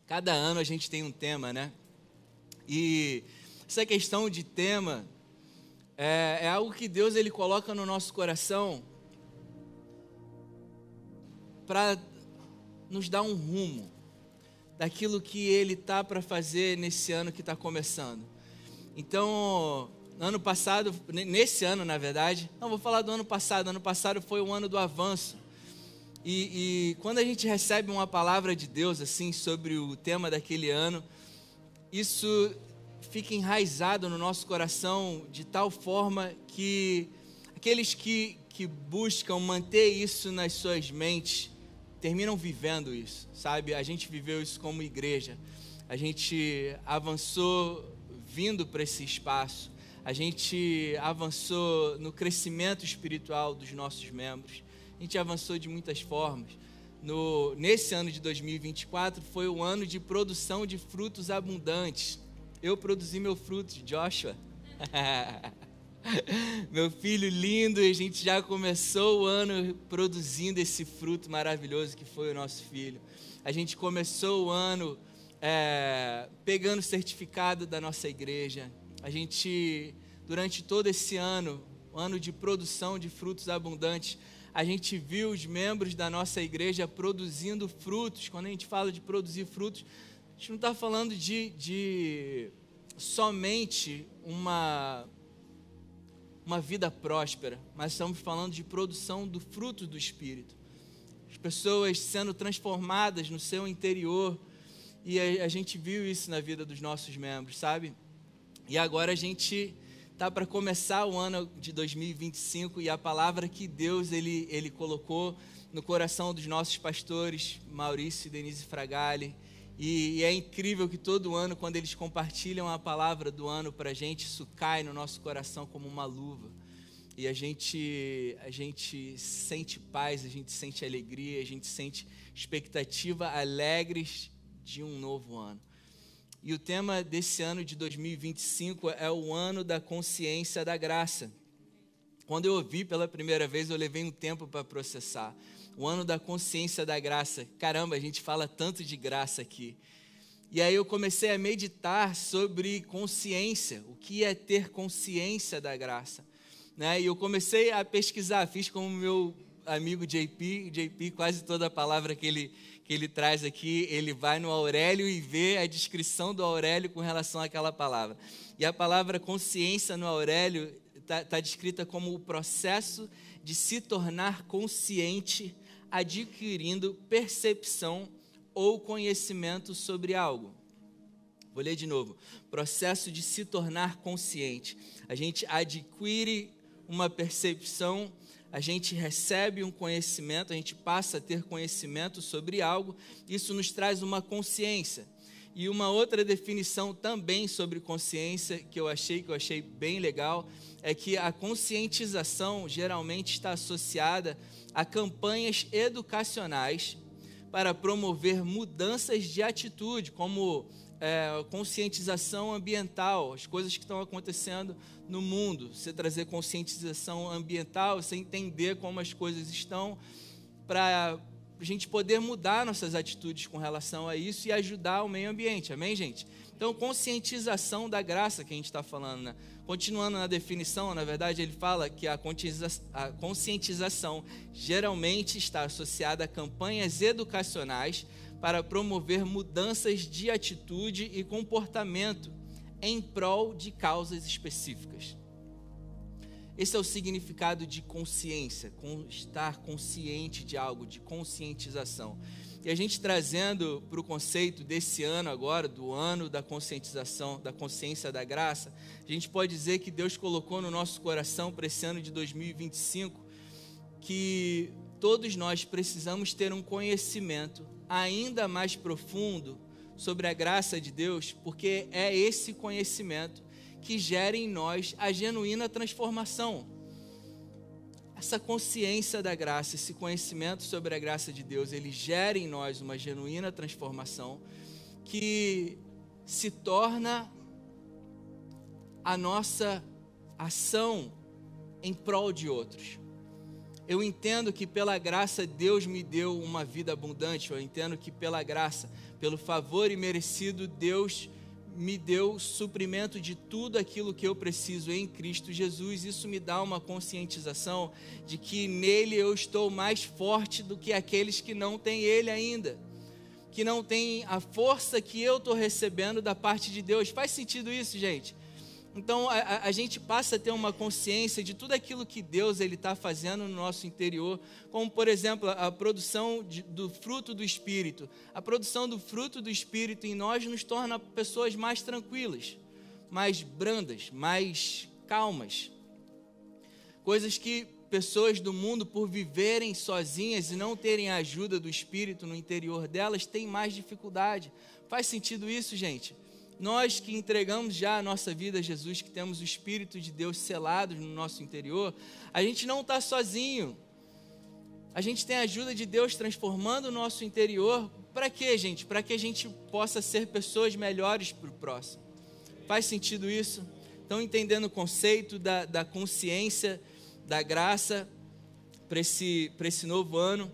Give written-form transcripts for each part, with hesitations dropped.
Cada ano a gente tem um tema, né? E essa questão de tema é algo que Deus ele coloca no nosso coração para nos dar um rumo daquilo que Ele tá para fazer nesse ano que está começando. Então, ano passado, nesse ano na verdade, não vou falar do ano passado foi o ano do avanço. E quando a gente recebe uma palavra de Deus assim sobre o tema daquele ano, isso fica enraizado no nosso coração de tal forma que aqueles que buscam manter isso nas suas mentes terminam vivendo isso, sabe? A gente viveu isso como igreja, a gente avançou vindo para esse espaço, a gente avançou no crescimento espiritual dos nossos membros, a gente avançou de muitas formas. Nesse ano de 2024 foi o ano de produção de frutos abundantes. Eu produzi meu fruto, Joshua. Meu filho lindo, e a gente já começou o ano produzindo esse fruto maravilhoso que foi o nosso filho. A gente começou o ano pegando o certificado da nossa igreja. A gente, durante todo esse ano, ano de produção de frutos abundantes, a gente viu os membros da nossa igreja produzindo frutos. Quando a gente fala de produzir frutos, a gente não está falando de somente uma vida próspera, mas estamos falando de produção do fruto do Espírito. As pessoas sendo transformadas no seu interior, e a gente viu isso na vida dos nossos membros, sabe? E agora a gente está para começar o ano de 2025 e a palavra que Deus ele colocou no coração dos nossos pastores, Maurício e Denise Fragali. E é incrível que todo ano, quando eles compartilham a palavra do ano para a gente, isso cai no nosso coração como uma luva. E a gente sente paz, a gente sente alegria, a gente sente expectativa alegres de um novo ano. E o tema desse ano de 2025 é o ano da consciência da graça. Quando eu ouvi pela primeira vez, eu levei um tempo para processar. O ano da consciência da graça. Caramba, a gente fala tanto de graça aqui. E aí eu comecei a meditar sobre consciência. O que é ter consciência da graça? Né? E eu comecei a pesquisar, fiz como meu amigo JP, quase toda a palavra que ele traz aqui, ele vai no Aurélio e vê a descrição do Aurélio com relação àquela palavra. E a palavra consciência no Aurélio está descrita como o processo de se tornar consciente, adquirindo percepção ou conhecimento sobre algo. Vou ler de novo. Processo de se tornar consciente. A gente adquire uma percepção, a gente recebe um conhecimento, a gente passa a ter conhecimento sobre algo, isso nos traz uma consciência. E uma outra definição também sobre consciência que eu achei bem legal, é que a conscientização geralmente está associada a campanhas educacionais para promover mudanças de atitude, como conscientização ambiental, as coisas que estão acontecendo no mundo. Você trazer conscientização ambiental, você entender como as coisas estão, para a gente poder mudar nossas atitudes com relação a isso e ajudar o meio ambiente, amém, gente? Então, conscientização da graça que a gente está falando, né? Continuando na definição, na verdade, ele fala que a conscientização geralmente está associada a campanhas educacionais para promover mudanças de atitude e comportamento em prol de causas específicas. Esse é o significado de consciência, estar consciente de algo, de conscientização. E a gente trazendo para o conceito desse ano agora, do ano da conscientização, da consciência da graça, a gente pode dizer que Deus colocou no nosso coração para esse ano de 2025 que todos nós precisamos ter um conhecimento ainda mais profundo sobre a graça de Deus, porque é esse conhecimento que gera em nós a genuína transformação. Essa consciência da graça, esse conhecimento sobre a graça de Deus, ele gera em nós uma genuína transformação que se torna a nossa ação em prol de outros. Eu entendo que pela graça Deus me deu uma vida abundante. Eu entendo que pela graça, pelo favor imerecido, Deus me deu suprimento de tudo aquilo que eu preciso em Cristo Jesus. Isso me dá uma conscientização de que nele eu estou mais forte do que aqueles que não têm ele ainda, que não têm a força que eu estou recebendo da parte de Deus. Faz sentido isso, gente? Então a gente passa a ter uma consciência de tudo aquilo que Deus está fazendo no nosso interior, como por exemplo a produção do fruto do Espírito. A produção do fruto do Espírito em nós nos torna pessoas mais tranquilas, mais brandas, mais calmas. Coisas que pessoas do mundo, por viverem sozinhas e não terem a ajuda do Espírito no interior delas, têm mais dificuldade. Faz sentido isso, gente? Nós que entregamos já a nossa vida a Jesus, que temos o Espírito de Deus selado no nosso interior, a gente não está sozinho. A gente tem a ajuda de Deus transformando o nosso interior. Para quê, gente? Para que a gente possa ser pessoas melhores para o próximo. Faz sentido isso? Então, entendendo o conceito da consciência, da graça para esse novo ano.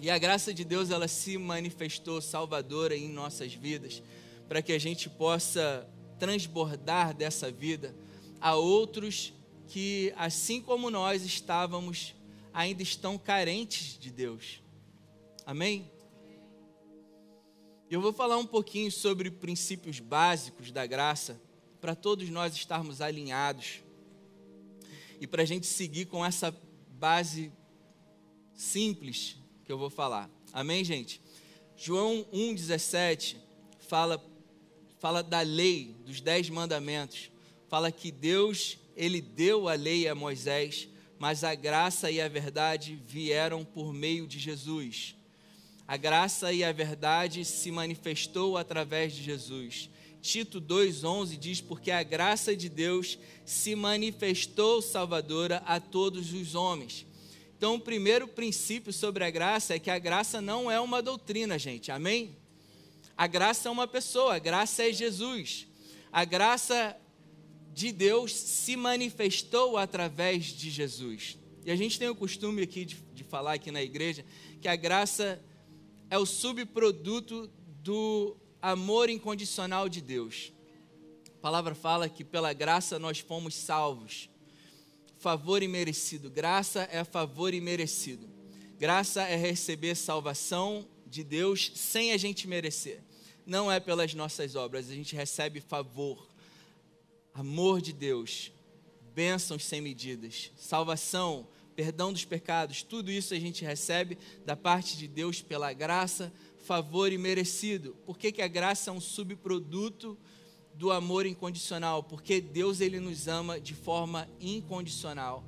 E a graça de Deus, ela se manifestou salvadora em nossas vidas, para que a gente possa transbordar dessa vida a outros que, assim como nós estávamos, ainda estão carentes de Deus. Amém? Eu vou falar um pouquinho sobre princípios básicos da graça, para todos nós estarmos alinhados e para a gente seguir com essa base simples que eu vou falar. Amém, gente? João 1,17 fala da lei, dos 10 mandamentos. Fala que Deus, ele deu a lei a Moisés, mas a graça e a verdade vieram por meio de Jesus. A graça e a verdade se manifestou através de Jesus. Tito 2,11 diz, porque a graça de Deus se manifestou salvadora a todos os homens. Então, o primeiro princípio sobre a graça é que a graça não é uma doutrina, gente. Amém? A graça é uma pessoa, a graça é Jesus. A graça de Deus se manifestou através de Jesus. E a gente tem o costume aqui de falar aqui na igreja que a graça é o subproduto do amor incondicional de Deus. A palavra fala que pela graça nós fomos salvos. Favor imerecido. Graça é favor imerecido. Graça é receber salvação de Deus sem a gente merecer. Não é pelas nossas obras, a gente recebe favor, amor de Deus, bênçãos sem medidas, salvação, perdão dos pecados, tudo isso a gente recebe da parte de Deus pela graça, favor imerecido. Por que a graça é um subproduto do amor incondicional? Porque Deus, ele nos ama de forma incondicional.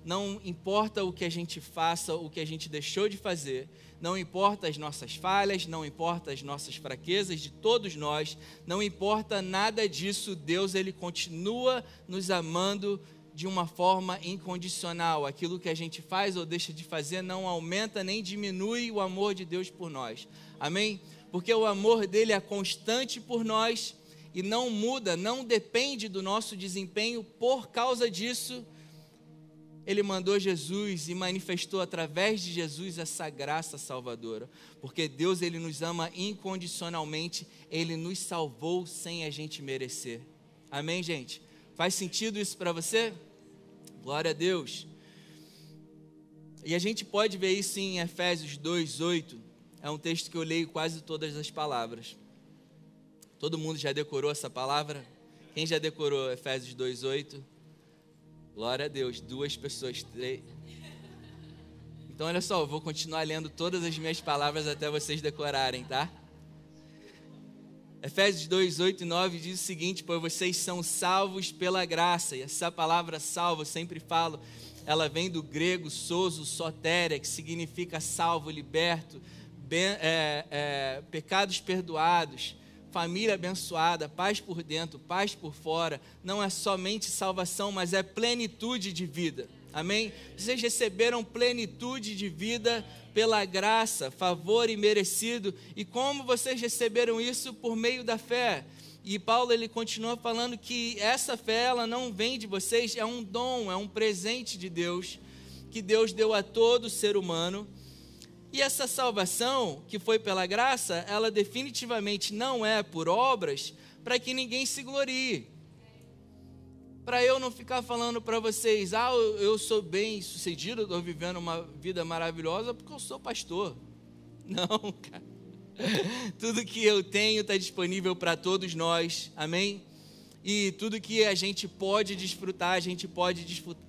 Não importa o que a gente faça, o que a gente deixou de fazer, não importa as nossas falhas, não importa as nossas fraquezas de todos nós, não importa nada disso, Deus, ele continua nos amando de uma forma incondicional. Aquilo que a gente faz ou deixa de fazer não aumenta nem diminui o amor de Deus por nós. Amém? Porque o amor dele é constante por nós e não muda, não depende do nosso desempenho. Por causa disso, ele mandou Jesus e manifestou através de Jesus essa graça salvadora. Porque Deus, ele nos ama incondicionalmente, ele nos salvou sem a gente merecer. Amém, gente? Faz sentido isso para você? Glória a Deus. E a gente pode ver isso em Efésios 2:8. É um texto que eu leio quase todas as palavras. Todo mundo já decorou essa palavra? Quem já decorou Efésios 2:8? Glória a Deus, 2 pessoas, 3. Então olha só, eu vou continuar lendo todas as minhas palavras até vocês decorarem, tá? Efésios 2:8 e 9 diz o seguinte: pois vocês são salvos pela graça. E essa palavra salvo, eu sempre falo, ela vem do grego sozo, sotéria, que significa salvo, liberto, pecados perdoados, família abençoada, paz por dentro, paz por fora. Não é somente salvação, mas é plenitude de vida. Amém? Vocês receberam plenitude de vida pela graça, favor imerecido. E como vocês receberam isso? Por meio da fé. E Paulo, ele continua falando que essa fé, ela não vem de vocês, é um dom, é um presente de Deus. que Deus deu a todo ser humano. E essa salvação, que foi pela graça, ela definitivamente não é por obras, para que ninguém se glorie. Para eu não ficar falando para vocês, eu sou bem sucedido, estou vivendo uma vida maravilhosa porque eu sou pastor. Não, cara. Tudo que eu tenho está disponível para todos nós, amém? E tudo que a gente pode desfrutar, a gente pode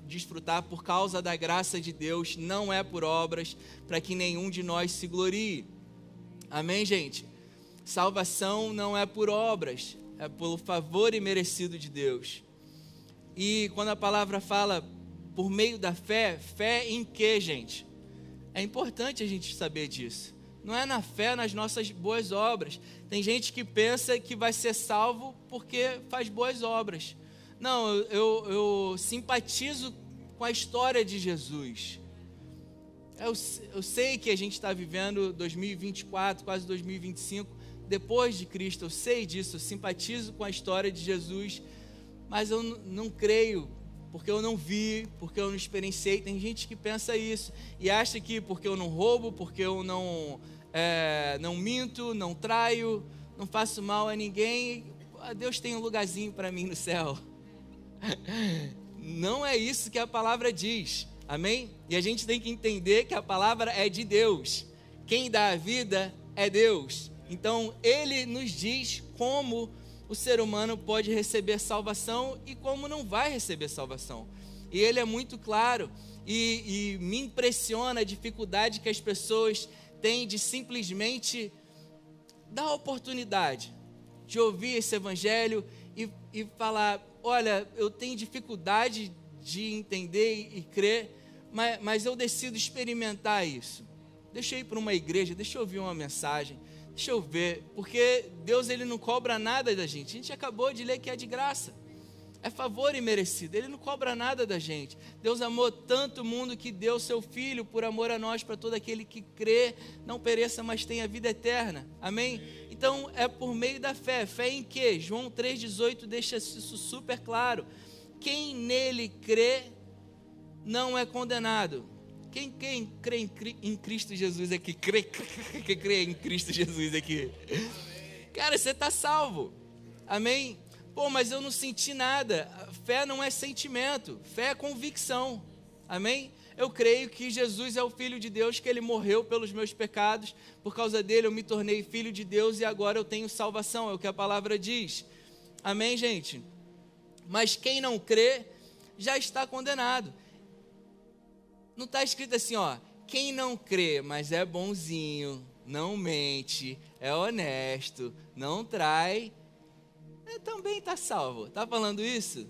desfrutar por causa da graça de Deus, não é por obras, para que nenhum de nós se glorie. Amém, gente? Salvação não é por obras, é pelo favor imerecido de Deus. E quando a palavra fala por meio da fé, fé em quê, gente? É importante a gente saber disso. Não é na fé, nas nossas boas obras. Tem gente que pensa que vai ser salvo porque faz boas obras. Não, eu simpatizo com a história de Jesus. Eu sei que a gente está vivendo 2024, quase 2025, depois de Cristo. Eu sei disso, eu simpatizo com a história de Jesus, mas eu não creio, porque eu não vi, porque eu não experienciei. Tem gente que pensa isso e acha que porque eu não roubo, porque eu não minto, não traio, não faço mal a ninguém, Deus tem um lugarzinho para mim no céu. Não é isso que a palavra diz, amém? E a gente tem que entender que a palavra é de Deus. Quem dá a vida é Deus. Então Ele nos diz como o ser humano pode receber salvação e como não vai receber salvação. E Ele é muito claro e me impressiona a dificuldade que as pessoas têm de simplesmente dar a oportunidade de ouvir esse evangelho e falar, olha, eu tenho dificuldade de entender e crer, mas eu decido experimentar isso. Deixa eu ir para uma igreja, deixa eu ouvir uma mensagem, deixa eu ver, porque Deus ele não cobra nada da gente. A gente acabou de ler que é de graça, é favor imerecido, Ele não cobra nada da gente. Deus amou tanto o mundo que deu seu Filho por amor a nós, para todo aquele que crê, não pereça, mas tenha vida eterna, amém? Então é por meio da fé. Fé em quê? João 3,18 deixa isso super claro. Quem nele crê não é condenado. Quem crê em Cristo Jesus aqui? Quem crê em Cristo Jesus aqui? Cara, você está salvo, amém? Pô, mas eu não senti nada. Fé não é sentimento, fé é convicção, amém? Eu creio que Jesus é o Filho de Deus, que Ele morreu pelos meus pecados, por causa dele eu me tornei filho de Deus e agora eu tenho salvação, é o que a palavra diz, amém, gente? Mas quem não crê, já está condenado. Não está escrito assim, ó, quem não crê, mas é bonzinho, não mente, é honesto, não trai, também está salvo. Está falando isso?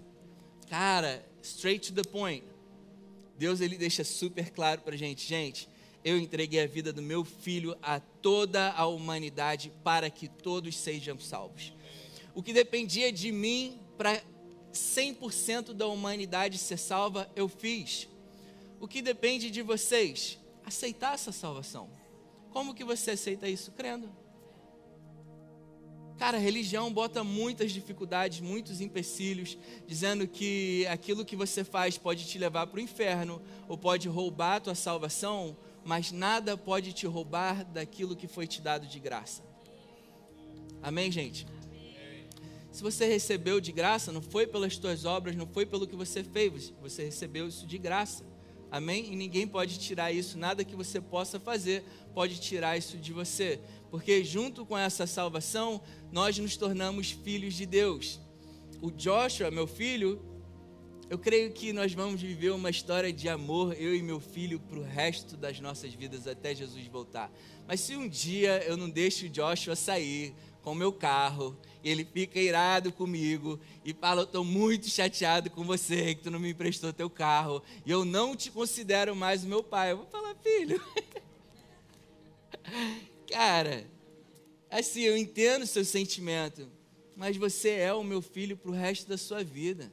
Cara, straight to the point. Deus ele deixa super claro para a gente. Gente, eu entreguei a vida do meu filho a toda a humanidade para que todos sejam salvos. O que dependia de mim para 100% da humanidade ser salva, eu fiz. O que depende de vocês? Aceitar essa salvação. Como que você aceita isso? Crendo. Cara, a religião bota muitas dificuldades, muitos empecilhos, dizendo que aquilo que você faz pode te levar para o inferno, ou pode roubar a tua salvação, mas nada pode te roubar daquilo que foi te dado de graça. Amém, gente? Se você recebeu de graça, não foi pelas tuas obras, não foi pelo que você fez, você recebeu isso de graça. Amém? E ninguém pode tirar isso, nada que você possa fazer pode tirar isso de você. Porque junto com essa salvação, nós nos tornamos filhos de Deus. O Joshua, meu filho, eu creio que nós vamos viver uma história de amor, eu e meu filho, para o resto das nossas vidas, até Jesus voltar. Mas se um dia eu não deixo o Joshua sair com o meu carro, e ele fica irado comigo, e fala, eu estou muito chateado com você, que tu não me emprestou teu carro, e eu não te considero mais o meu pai. Eu vou falar, filho, cara, assim, eu entendo o seu sentimento, mas você é o meu filho para o resto da sua vida.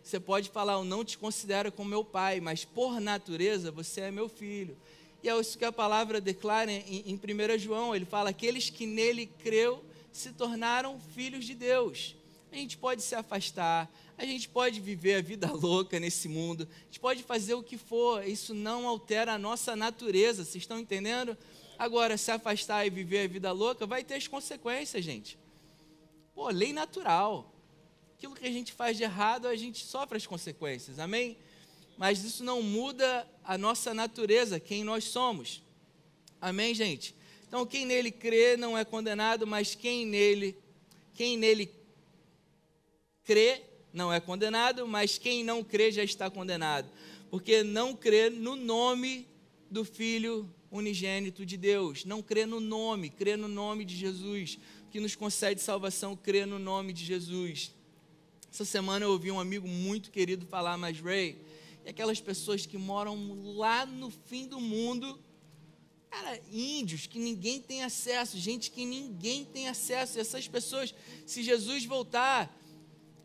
Você pode falar, eu não te considero como meu pai, mas por natureza você é meu filho. E é isso que a palavra declara em 1 João, ele fala, aqueles que nele creu se tornaram filhos de Deus. a gente pode se afastar, a gente pode viver a vida louca nesse mundo, a gente pode fazer o que for, isso não altera a nossa natureza, vocês estão entendendo? Agora, se afastar e viver a vida louca, vai ter as consequências, gente. Pô, lei natural. Aquilo que a gente faz de errado, a gente sofre as consequências, amém? Mas isso não muda a nossa natureza, quem nós somos. Amém, gente? Então, quem nele crê não é condenado, mas quem nele crê não é condenado, mas quem não crê já está condenado, porque não crê no nome do Filho unigênito de Deus, não crê no nome de Jesus, que nos concede salvação, crê no nome de Jesus. Essa semana eu ouvi um amigo muito querido falar, mas Ray, e aquelas pessoas que moram lá no fim do mundo, cara, índios que ninguém tem acesso, gente que ninguém tem acesso, e essas pessoas, se Jesus voltar,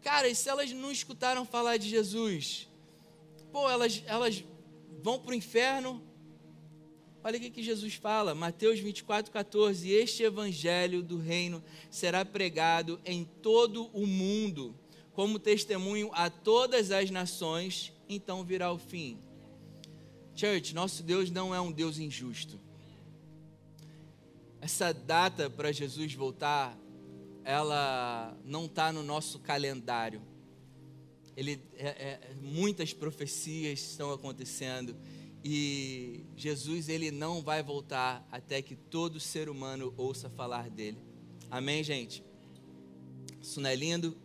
cara, e se elas não escutaram falar de Jesus, pô, elas vão para o inferno. Olha o que Jesus fala, Mateus 24:14, este evangelho do reino será pregado em todo o mundo, como testemunho a todas as nações, então virá o fim. Church, nosso Deus não é um Deus injusto. Essa data para Jesus voltar, ela não está no nosso calendário. Muitas profecias estão acontecendo e Jesus ele não vai voltar até que todo ser humano ouça falar dele. Amém, gente? Isso não é lindo?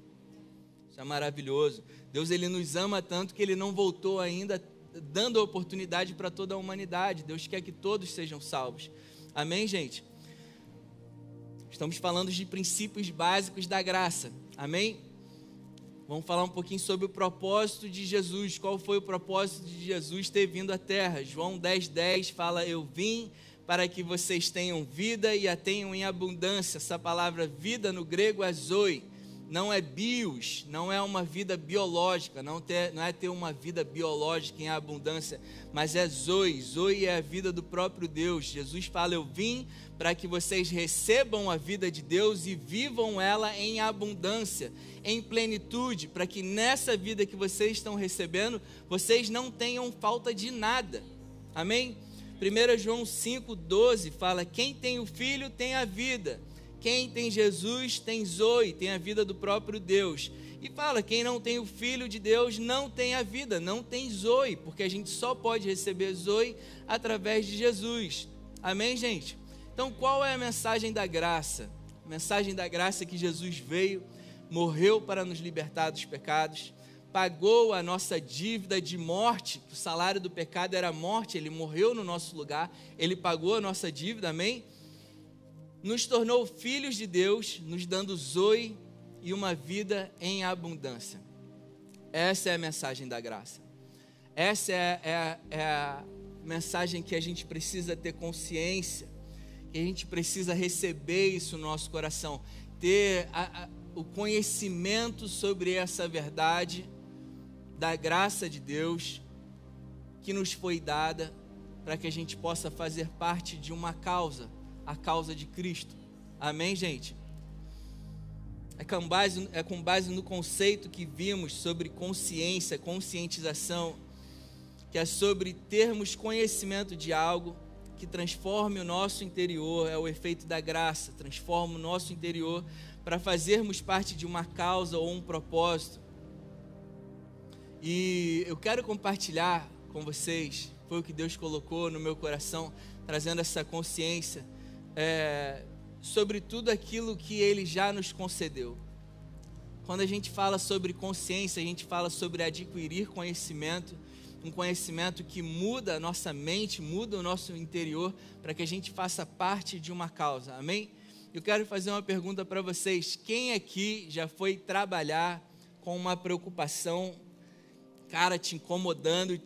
Isso é maravilhoso. Deus ele nos ama tanto que ele não voltou ainda dando a oportunidade para toda a humanidade. Deus quer que todos sejam salvos. Amém, gente? Estamos falando de princípios básicos da graça. Amém? Vamos falar um pouquinho sobre o propósito de Jesus. Qual foi o propósito de Jesus ter vindo à terra? João 10:10 fala, eu vim para que vocês tenham vida e a tenham em abundância. Essa palavra vida no grego é zoe. Não é bios, não é uma vida biológica, não é ter uma vida biológica em abundância, mas é zoe. Zoe é a vida do próprio Deus. Jesus fala, eu vim para que vocês recebam a vida de Deus e vivam ela em abundância, em plenitude, para que nessa vida que vocês estão recebendo, vocês não tenham falta de nada. Amém? 1 João 5:12 fala, quem tem o Filho tem a vida. Quem tem Jesus tem zoe, tem a vida do próprio Deus. E fala, quem não tem o Filho de Deus não tem a vida, não tem zoe, porque a gente só pode receber zoe através de Jesus. Amém, gente? Então, qual é a mensagem da graça? A mensagem da graça é que Jesus veio, morreu para nos libertar dos pecados, pagou a nossa dívida de morte, que o salário do pecado era morte, ele morreu no nosso lugar, ele pagou a nossa dívida, amém? Nos tornou filhos de Deus, nos dando zoe e uma vida em abundância. Essa é a mensagem da graça. Essa é a mensagem que a gente precisa ter consciência, que a gente precisa receber isso no nosso coração, ter o conhecimento sobre essa verdade da graça de Deus que nos foi dada para que a gente possa fazer parte de uma causa, a causa de Cristo. Amém, gente? É com base no conceito que vimos sobre consciência, conscientização, que é sobre termos conhecimento de algo que transforme o nosso interior, é o efeito da graça, transforma o nosso interior para fazermos parte de uma causa ou um propósito. E eu quero compartilhar com vocês, foi o que Deus colocou no meu coração, trazendo essa consciência, sobre tudo aquilo que Ele já nos concedeu. Quando a gente fala sobre consciência, a gente fala sobre adquirir conhecimento, um conhecimento que muda a nossa mente, muda o nosso interior, para que a gente faça parte de uma causa, amém? Eu quero fazer uma pergunta para vocês, quem aqui já foi trabalhar com uma preocupação, cara, te incomodando,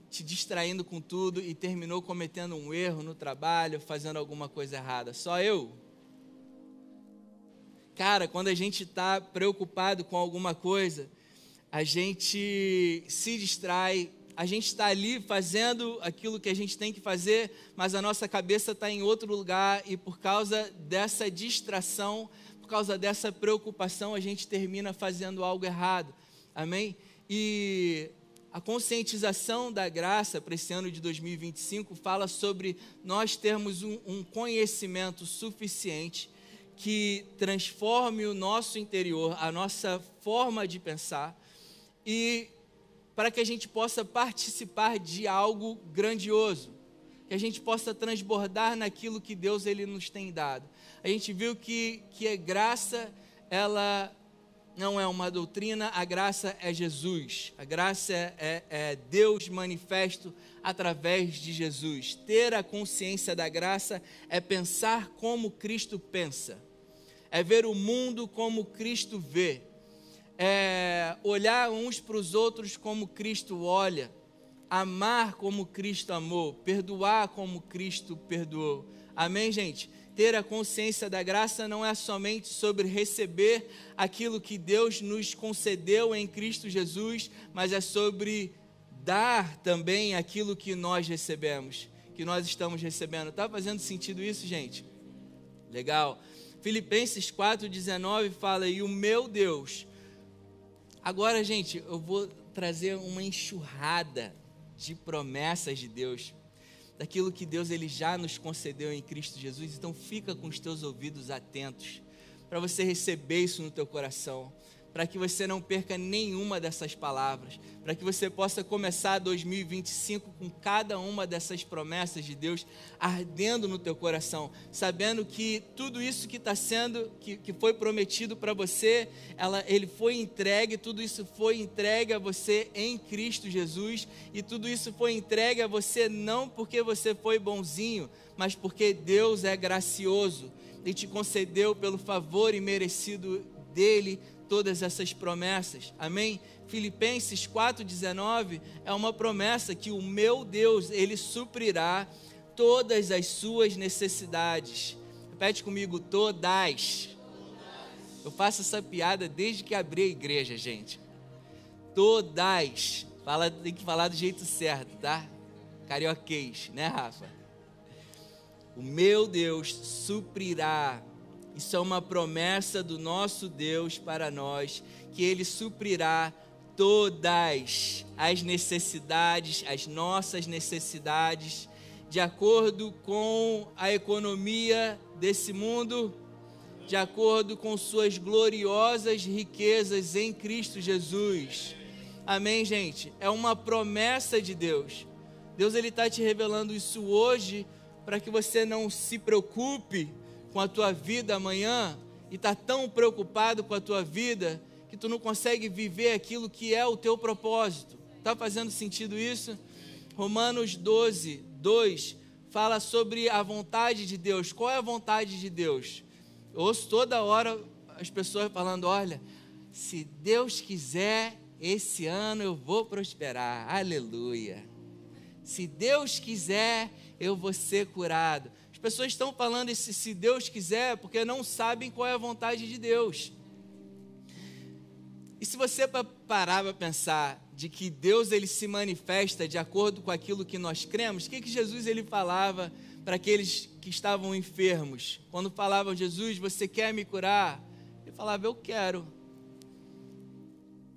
te distraindo com tudo e terminou cometendo um erro no trabalho, fazendo alguma coisa errada? Só eu? Cara, quando a gente está preocupado com alguma coisa, a gente se distrai, a gente está ali fazendo aquilo que a gente tem que fazer, mas a nossa cabeça está em outro lugar e por causa dessa distração, por por causa dessa preocupação, a gente termina fazendo algo errado. Amém? E a conscientização da graça para esse ano de 2025 fala sobre nós termos um conhecimento suficiente que transforme o nosso interior, a nossa forma de pensar, e para que a gente possa participar de algo grandioso, que a gente possa transbordar naquilo que Deus ele nos tem dado. A gente viu que a graça, ela não é uma doutrina, a graça é Jesus. A graça é Deus manifesto através de Jesus. Ter a consciência da graça é pensar como Cristo pensa. É ver o mundo como Cristo vê. É olhar uns para os outros como Cristo olha. Amar como Cristo amou. Perdoar como Cristo perdoou. Amém, gente? Ter a consciência da graça não é somente sobre receber aquilo que Deus nos concedeu em Cristo Jesus, mas é sobre dar também aquilo que nós recebemos, que nós estamos recebendo. Está fazendo sentido isso, gente? Legal. Filipenses 4,19 fala, e o meu Deus... Agora, gente, eu vou trazer uma enxurrada de promessas de Deus, daquilo que Deus ele já nos concedeu em Cristo Jesus. Então fica com os teus ouvidos atentos, para você receber isso no teu coração, para que você não perca nenhuma dessas palavras, para que você possa começar 2025 com cada uma dessas promessas de Deus ardendo no teu coração, sabendo que tudo isso que está sendo, que foi prometido para você, ele foi entregue, tudo isso foi entregue a você em Cristo Jesus, e tudo isso foi entregue a você não porque você foi bonzinho, mas porque Deus é gracioso e te concedeu pelo favor imerecido dele todas essas promessas. Amém? Filipenses 4,19 é uma promessa que o meu Deus, ele suprirá todas as suas necessidades. Repete comigo, todas. Eu faço essa piada desde que abri a igreja, gente. Todas. Tem que falar do jeito certo, tá? Carioquês, né, Rafa? O meu Deus suprirá. Isso é uma promessa do nosso Deus para nós, que Ele suprirá todas as necessidades, as nossas necessidades, de acordo com a economia desse mundo, de acordo com suas gloriosas riquezas em Cristo Jesus. Amém, gente? É uma promessa de Deus. Deus ele está te revelando isso hoje, para que você não se preocupe com a tua vida amanhã, e está tão preocupado com a tua vida, que tu não consegue viver aquilo que é o teu propósito. Está fazendo sentido isso? Romanos 12, 2, fala sobre a vontade de Deus. Qual é a vontade de Deus? Eu ouço toda hora as pessoas falando, olha, se Deus quiser, esse ano eu vou prosperar, aleluia. Se Deus quiser, eu vou ser curado. As pessoas estão falando esse se Deus quiser, porque não sabem qual é a vontade de Deus. E se você parar para pensar de que Deus ele se manifesta de acordo com aquilo que nós cremos, o que Jesus ele falava para aqueles que estavam enfermos? Quando falavam, Jesus, você quer me curar? Ele falava, eu quero.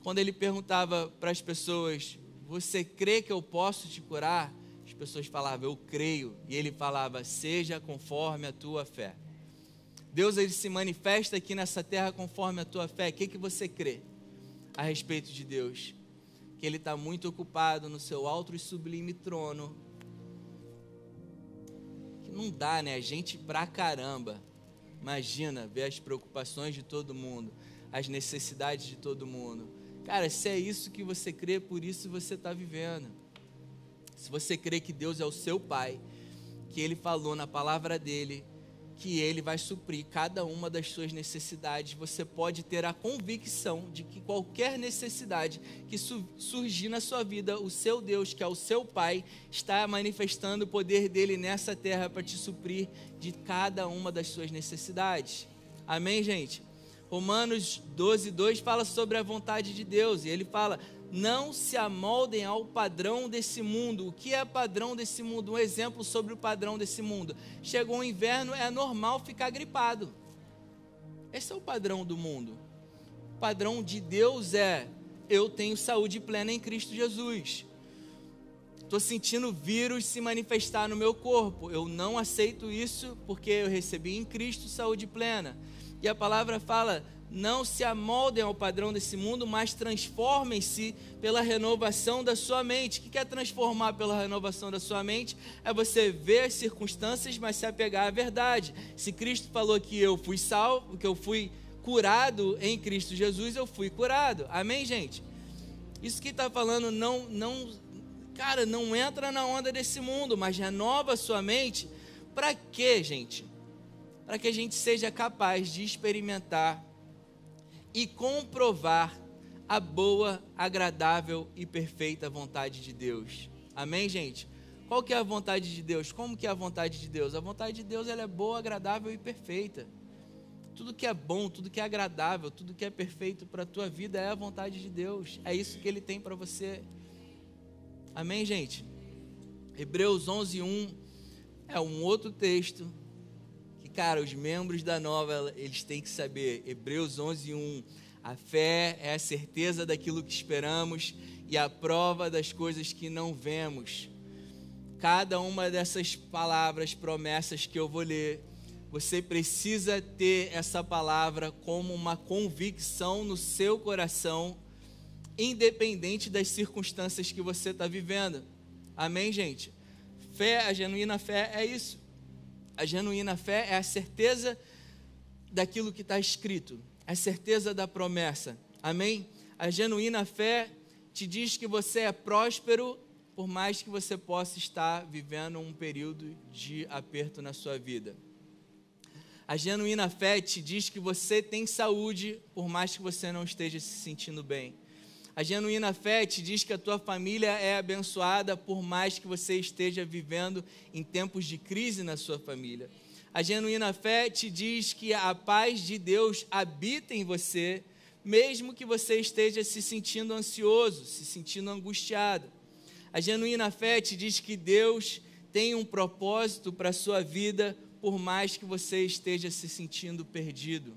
Quando ele perguntava para as pessoas, você crê que eu posso te curar? As pessoas falavam, eu creio. E ele falava, seja conforme a tua fé. Deus ele se manifesta aqui nessa terra conforme a tua fé. O que você crê a respeito de Deus? Que ele está muito ocupado no seu alto e sublime trono. Que não dá, né? A gente pra caramba. Imagina ver as preocupações de todo mundo, as necessidades de todo mundo. Cara, se é isso que você crê, por isso você está vivendo. Se você crê que Deus é o seu Pai, que Ele falou na palavra dEle, que Ele vai suprir cada uma das suas necessidades, você pode ter a convicção de que qualquer necessidade que surgir na sua vida, o seu Deus, que é o seu Pai, está manifestando o poder dEle nessa terra para te suprir de cada uma das suas necessidades. Amém, gente? Romanos 12, 2 fala sobre a vontade de Deus, e ele fala, não se amoldem ao padrão desse mundo. O que é padrão desse mundo? Um exemplo sobre o padrão desse mundo. Chegou o inverno, é normal ficar gripado. Esse é o padrão do mundo. O padrão de Deus é: eu tenho saúde plena em Cristo Jesus. Estou sentindo vírus se manifestar no meu corpo. Eu não aceito isso porque eu recebi em Cristo saúde plena. E a palavra fala: não se amoldem ao padrão desse mundo, mas transformem-se pela renovação da sua mente. O que é transformar pela renovação da sua mente? É você ver as circunstâncias, mas se apegar à verdade. Se Cristo falou que eu fui salvo, que eu fui curado em Cristo Jesus, eu fui curado. Amém, gente? Isso que está falando, cara, não entra na onda desse mundo, mas renova a sua mente. Para quê, gente? Para que a gente seja capaz de experimentar e comprovar a boa, agradável e perfeita vontade de Deus. Amém, gente? Qual que é a vontade de Deus? Como que é a vontade de Deus? A vontade de Deus, ela é boa, agradável e perfeita. Tudo que é bom, tudo que é agradável, tudo que é perfeito para a tua vida é a vontade de Deus. É isso que Ele tem para você. Amém, gente? Hebreus 11:1 é um outro texto que, cara, os membros da Nova, eles têm que saber. Hebreus 11:1, a fé é a certeza daquilo que esperamos e a prova das coisas que não vemos. Cada uma dessas palavras, promessas que eu vou ler, você precisa ter essa palavra como uma convicção no seu coração, independente das circunstâncias que você está vivendo. Amém, gente? Fé, a genuína fé é isso. A genuína fé é a certeza daquilo que está escrito, a certeza da promessa. Amém? A genuína fé te diz que você é próspero, por mais que você possa estar vivendo um período de aperto na sua vida. A genuína fé te diz que você tem saúde, por mais que você não esteja se sentindo bem. A genuína fé te diz que a tua família é abençoada, por mais que você esteja vivendo em tempos de crise na sua família. A genuína fé te diz que a paz de Deus habita em você, mesmo que você esteja se sentindo ansioso, se sentindo angustiado. A genuína fé te diz que Deus tem um propósito para a sua vida, por mais que você esteja se sentindo perdido.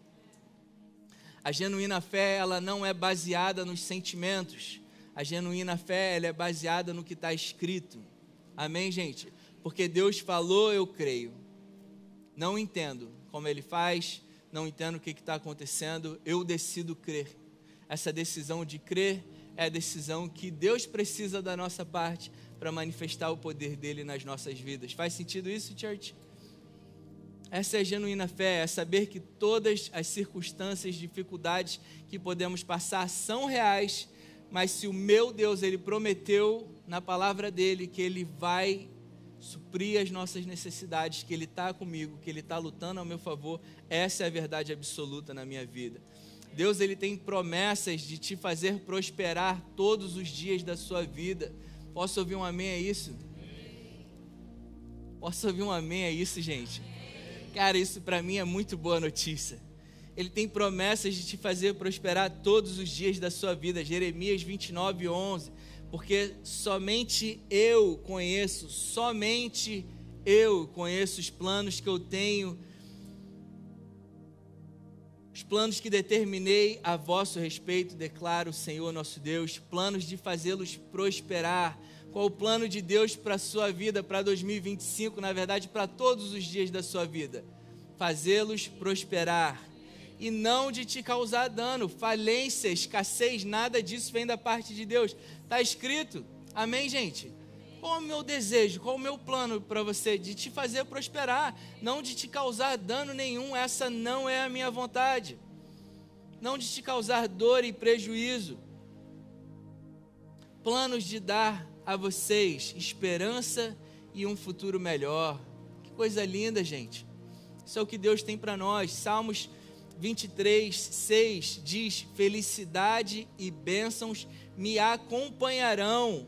A genuína fé, ela não é baseada nos sentimentos. A genuína fé, ela é baseada no que está escrito. Amém, gente? Porque Deus falou, eu creio. Não entendo como Ele faz, não entendo o que está acontecendo, eu decido crer. Essa decisão de crer é a decisão que Deus precisa da nossa parte para manifestar o poder dEle nas nossas vidas. Faz sentido isso, church? Essa é a genuína fé, é saber que todas as circunstâncias, dificuldades que podemos passar são reais, mas se o meu Deus, Ele prometeu na palavra dEle que Ele vai suprir as nossas necessidades, que Ele está comigo, que Ele está lutando ao meu favor, essa é a verdade absoluta na minha vida. Deus, Ele tem promessas de te fazer prosperar todos os dias da sua vida. Posso ouvir um amém a isso? Posso ouvir um amém a isso, gente? Cara, isso para mim é muito boa notícia. Ele tem promessas de te fazer prosperar todos os dias da sua vida. Jeremias 29:11. Porque somente eu conheço os planos que eu tenho, os planos que determinei a vosso respeito, declara o Senhor nosso Deus, planos de fazê-los prosperar. Qual o plano de Deus para a sua vida, para 2025, na verdade, para todos os dias da sua vida? Fazê-los prosperar e não de te causar dano, falência, escassez, nada disso vem da parte de Deus. Está escrito, amém, gente? Qual é o meu desejo, qual é o meu plano para você? De te fazer prosperar, não de te causar dano nenhum, essa não é a minha vontade. Não de te causar dor e prejuízo. Planos de dar a vocês esperança e um futuro melhor. Que coisa linda, gente. Isso é o que Deus tem para nós. Salmos 23:6 diz: felicidade e bênçãos me acompanharão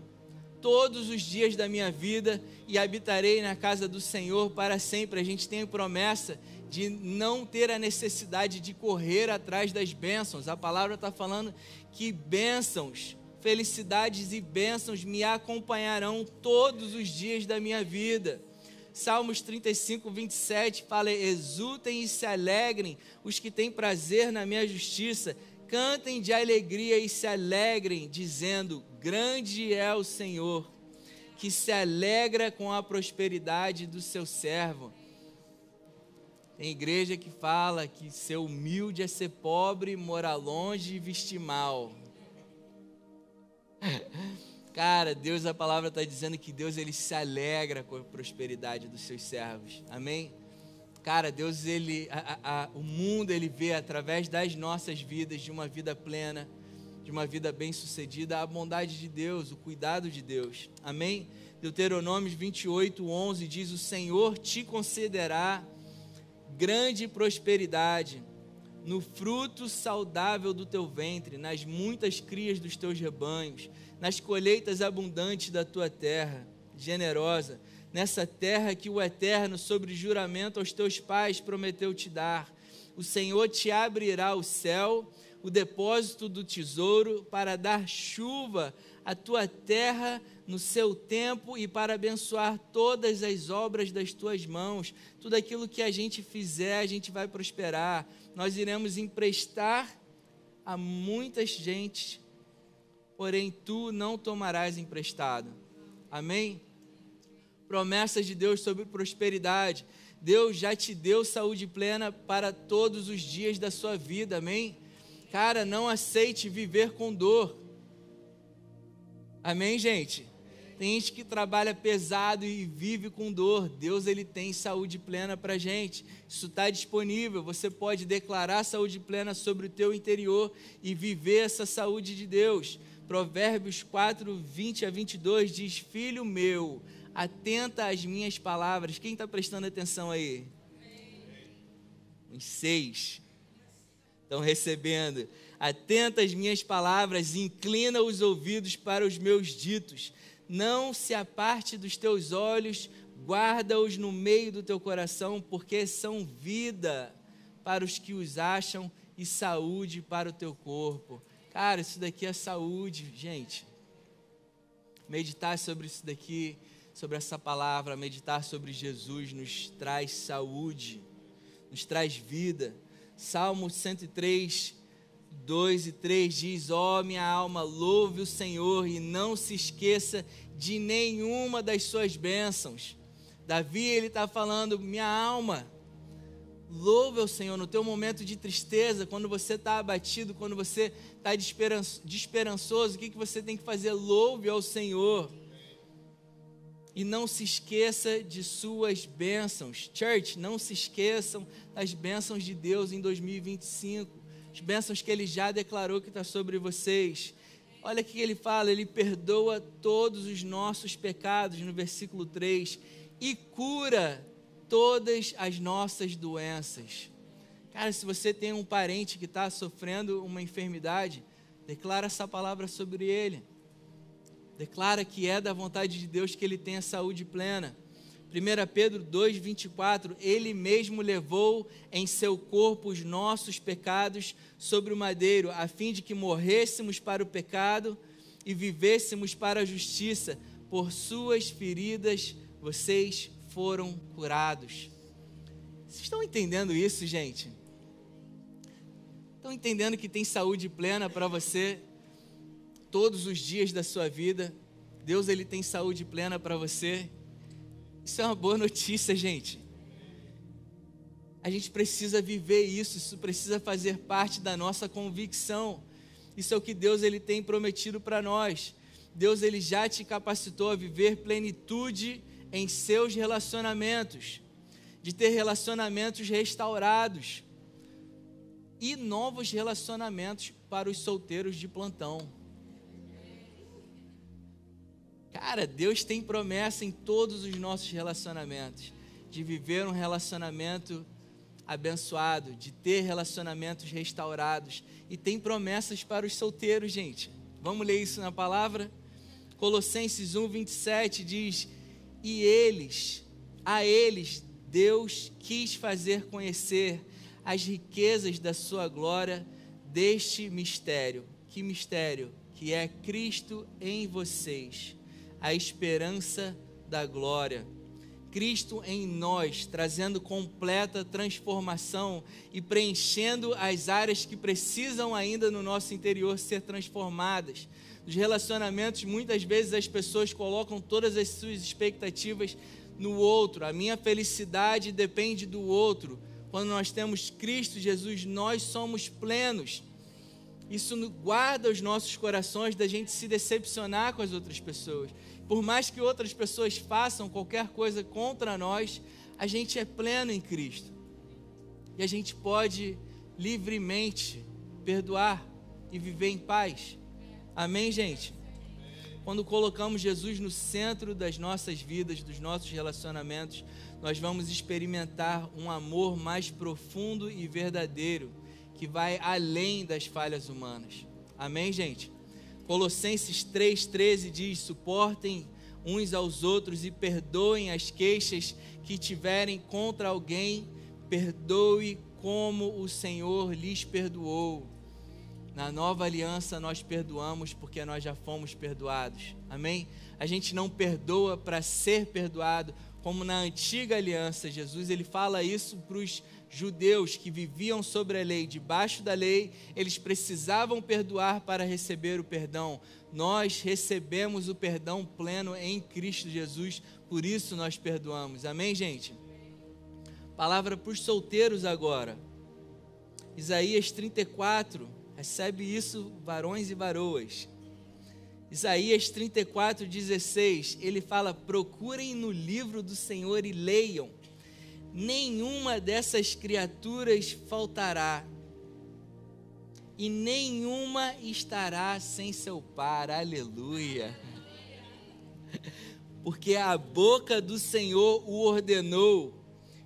todos os dias da minha vida e habitarei na casa do Senhor para sempre. A gente tem a promessa de não ter a necessidade de correr atrás das bênçãos. A palavra está falando que bênçãos, felicidades e bênçãos me acompanharão todos os dias da minha vida. Salmos 35, 27 fala: exultem e se alegrem os que têm prazer na minha justiça, cantem de alegria e se alegrem, dizendo: grande é o Senhor, que se alegra com a prosperidade do seu servo. Tem igreja que fala que ser humilde é ser pobre, morar longe e vestir mal. Cara, Deus, a palavra está dizendo que Deus, ele se alegra com a prosperidade dos seus servos. Amém? Cara, Deus, ele, o mundo, ele vê através das nossas vidas, de uma vida plena, de uma vida bem-sucedida, a bondade de Deus, o cuidado de Deus. Amém? Deuteronômio 28, 11 diz: o Senhor te concederá grande prosperidade no fruto saudável do teu ventre, nas muitas crias dos teus rebanhos, nas colheitas abundantes da tua terra, generosa, nessa terra que o Eterno, sobre juramento aos teus pais, prometeu te dar. O Senhor te abrirá o céu, o depósito do tesouro, para dar chuva à tua terra no seu tempo e para abençoar todas as obras das tuas mãos. Tudo aquilo que a gente fizer, a gente vai prosperar. Nós iremos emprestar a muitas gentes, porém tu não tomarás emprestado. Amém? Promessas de Deus sobre prosperidade. Deus já te deu saúde plena para todos os dias da sua vida. Amém? Cara, não aceite viver com dor. Amém, gente? Tem gente que trabalha pesado e vive com dor. Deus, ele tem saúde plena para a gente. Isso está disponível. Você pode declarar saúde plena sobre o teu interior e viver essa saúde de Deus. Provérbios 4, 20 a 22 diz: filho meu, atenta às minhas palavras. Quem está prestando atenção aí? Uns 6 estão recebendo. Atenta às minhas palavras, inclina os ouvidos para os meus ditos. Não se aparte dos teus olhos, guarda-os no meio do teu coração, porque são vida para os que os acham e saúde para o teu corpo. Cara, isso daqui é saúde, gente. Meditar sobre isso daqui, sobre essa palavra, meditar sobre Jesus nos traz saúde, nos traz vida. Salmo 103, 2 e 3 diz: ó minha alma, louve o Senhor e não se esqueça de nenhuma das suas bênçãos. Davi, ele está falando: minha alma, louve ao Senhor no teu momento de tristeza, quando você está abatido, quando você está desesperançoso. O que você tem que fazer? Louve ao Senhor e não se esqueça de suas bênçãos. Church, não se esqueçam das bênçãos de Deus em 2025, as bênçãos que Ele já declarou que está sobre vocês. Olha o que Ele fala: Ele perdoa todos os nossos pecados, no versículo 3, e cura todas as nossas doenças. Cara, se você tem um parente que está sofrendo uma enfermidade, declara essa palavra sobre ele. Declara que é da vontade de Deus que ele tenha saúde plena. 1 Pedro 2,24, Ele mesmo levou em seu corpo os nossos pecados sobre o madeiro, a fim de que morrêssemos para o pecado e vivêssemos para a justiça. Por suas feridas vocês foram curados. Vocês estão entendendo isso, gente? Estão entendendo que tem saúde plena para você todos os dias da sua vida? Deus, ele tem saúde plena para você. Isso é uma boa notícia, gente. A gente precisa viver isso, isso precisa fazer parte da nossa convicção. Isso é o que Deus, ele tem prometido para nós. Deus, ele já te capacitou a viver plenitude em seus relacionamentos, de ter relacionamentos restaurados e novos relacionamentos para os solteiros de plantão. Cara, Deus tem promessa em todos os nossos relacionamentos, de viver um relacionamento abençoado, de ter relacionamentos restaurados, e tem promessas para os solteiros, gente. Vamos ler isso na palavra? Colossenses 1:27 diz: e a eles Deus quis fazer conhecer as riquezas da sua glória deste mistério. Que mistério? Que é Cristo em vocês, a esperança da glória. Cristo em nós, trazendo completa transformação e preenchendo as áreas que precisam ainda no nosso interior ser transformadas. Nos relacionamentos, muitas vezes as pessoas colocam todas as suas expectativas no outro. A minha felicidade depende do outro. Quando nós temos Cristo Jesus, nós somos plenos. Isso guarda os nossos corações da gente se decepcionar com as outras pessoas. Por mais que outras pessoas façam qualquer coisa contra nós, a gente é pleno em Cristo. E a gente pode livremente perdoar e viver em paz. Amém, gente? Quando colocamos Jesus no centro das nossas vidas, dos nossos relacionamentos, nós vamos experimentar um amor mais profundo e verdadeiro, que vai além das falhas humanas. Amém, gente? Colossenses 3,13 diz: suportem uns aos outros e perdoem as queixas que tiverem contra alguém, perdoe como o Senhor lhes perdoou. Na nova aliança nós perdoamos porque nós já fomos perdoados. Amém? A gente não perdoa para ser perdoado, como na antiga aliança. Jesus, ele fala isso para os judeus que viviam sobre a lei, debaixo da lei, eles precisavam perdoar para receber o perdão. Nós recebemos o perdão pleno em Cristo Jesus, por isso nós perdoamos. Amém, gente? Palavra para os solteiros agora. Isaías 34, recebe isso, varões e varoas. Isaías 34:16, ele fala: procurem no livro do Senhor e leiam, nenhuma dessas criaturas faltará, e nenhuma estará sem seu par. Aleluia! Porque a boca do Senhor o ordenou,